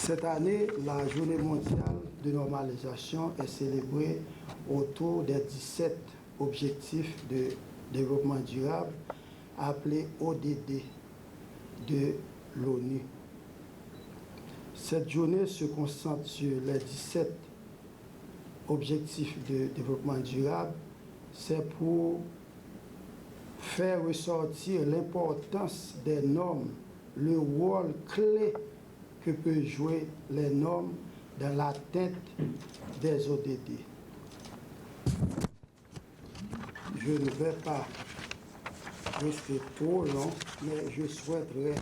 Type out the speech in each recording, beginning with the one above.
Cette année, la journée mondiale de normalisation est célébrée autour des 17 objectifs de développement durable appelés ODD de l'ONU. Cette journée se concentre sur les 17 objectifs de développement durable. C'est pour faire ressortir l'importance des normes, le rôle clé que peuvent jouer les normes dans l'atteinte des ODD. Je ne vais pas rester trop long, mais je souhaiterais,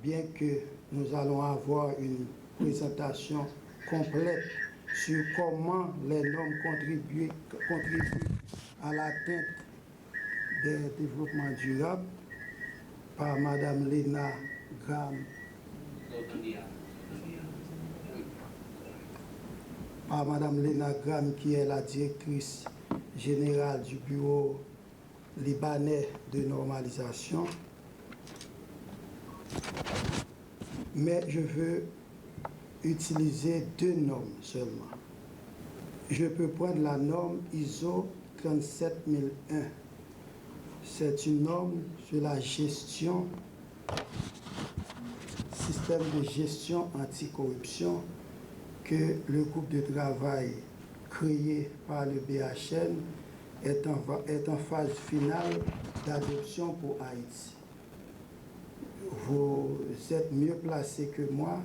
bien que nous allons avoir une présentation complète sur comment les normes contribuent à l'atteinte des développements durables par Mme Lena Graham. Par Mme Lena Graham, qui est la directrice générale du Bureau libanais de normalisation. Mais je veux utiliser 2 normes seulement. Je peux prendre la norme ISO 37001. C'est une norme sur la gestion, système de gestion anticorruption que le groupe de travail créé par le BHN est en phase finale d'adoption pour Haïti. Vous êtes mieux placé que moi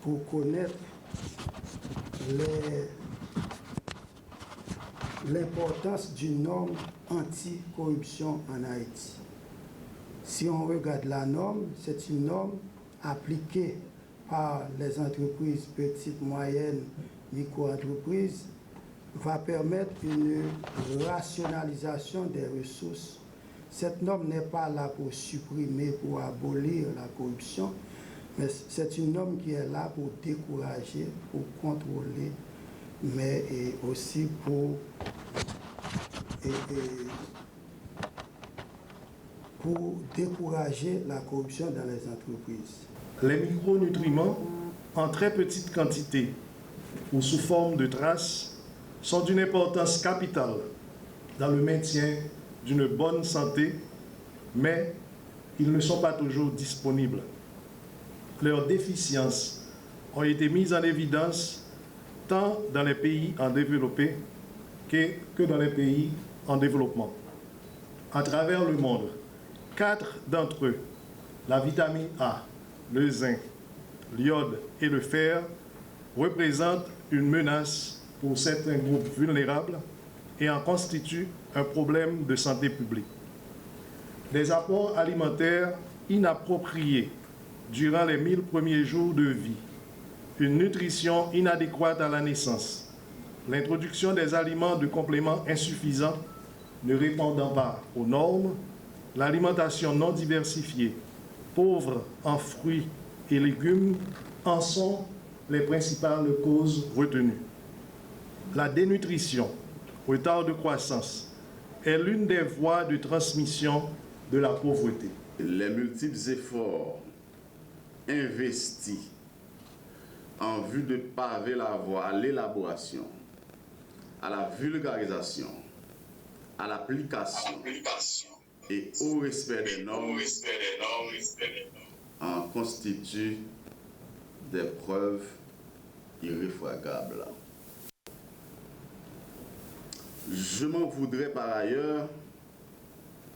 pour connaître l'importance d'une norme anticorruption en Haïti. Si on regarde la norme, c'est une norme appliquée par les entreprises petites, moyennes, micro-entreprises, va permettre une rationalisation des ressources. Cette norme n'est pas là pour supprimer, pour abolir la corruption, mais c'est une norme qui est là pour décourager, pour contrôler, mais aussi pour décourager la corruption dans les entreprises. Les micronutriments, en très petite quantité ou sous forme de traces, sont d'une importance capitale dans le maintien d'une bonne santé, mais ils ne sont pas toujours disponibles. Leurs déficiences ont été mises en évidence tant dans les pays en développé que dans les pays en développement. À travers le monde, 4 d'entre eux, la vitamine A, le zinc, l'iode et le fer, représentent une menace pour certains groupes vulnérables et en constituent un problème de santé publique. Des apports alimentaires inappropriés durant les 1000 premiers jours de vie, une nutrition inadéquate à la naissance, l'introduction des aliments de compléments insuffisants ne répondant pas aux normes, l'alimentation non diversifiée, pauvre en fruits et légumes, en sont les principales causes retenues. La dénutrition, retard de croissance, est l'une des voies de transmission de la pauvreté. Les multiples efforts investis en vue de paver la voie à l'élaboration, à la vulgarisation, à l'application et au respect des normes en constituent des preuves irréfragables. Je m'en voudrais par ailleurs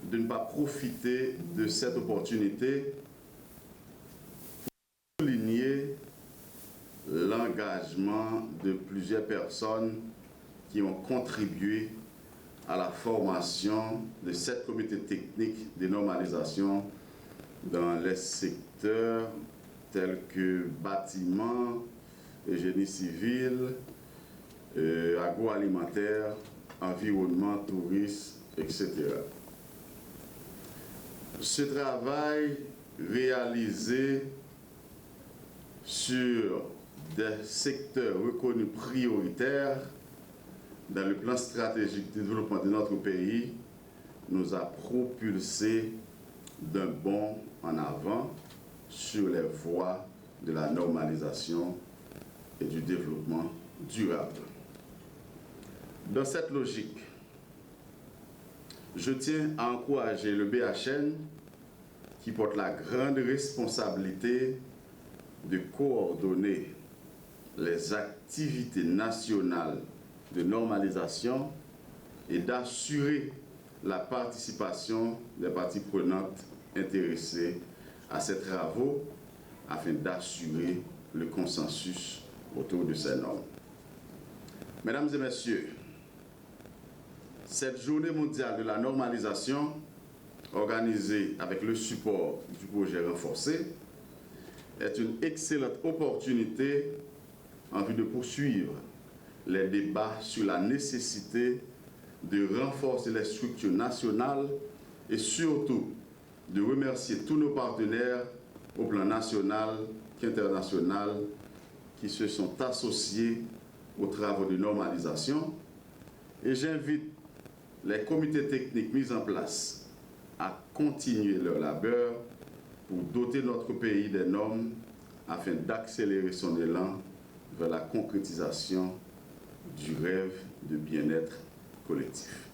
de ne pas profiter de cette opportunité pour souligner l'engagement de plusieurs personnes qui ont contribué à la formation de cette comité technique de normalisation dans les secteurs tels que bâtiments, génie civil, agroalimentaire, environnement, tourisme, etc. Ce travail réalisé sur des secteurs reconnus prioritaires dans le plan stratégique de développement de notre pays nous a propulsés d'un bond en avant sur les voies de la normalisation et du développement durable. Dans cette logique, je tiens à encourager le BHN qui porte la grande responsabilité de coordonner les activités nationales de normalisation et d'assurer la participation des parties prenantes intéressées à ces travaux afin d'assurer le consensus autour de ces normes. Mesdames et messieurs, cette journée mondiale de la normalisation, organisée avec le support du projet renforcé, est une excellente opportunité en vue de poursuivre les débats sur la nécessité de renforcer les structures nationales et surtout de remercier tous nos partenaires au plan national qu'international qui se sont associés aux travaux de normalisation. Et j'invite les comités techniques mis en place à continuer leur labeur pour doter notre pays des normes afin d'accélérer son élan vers la concrétisation du rêve de bien-être collectif.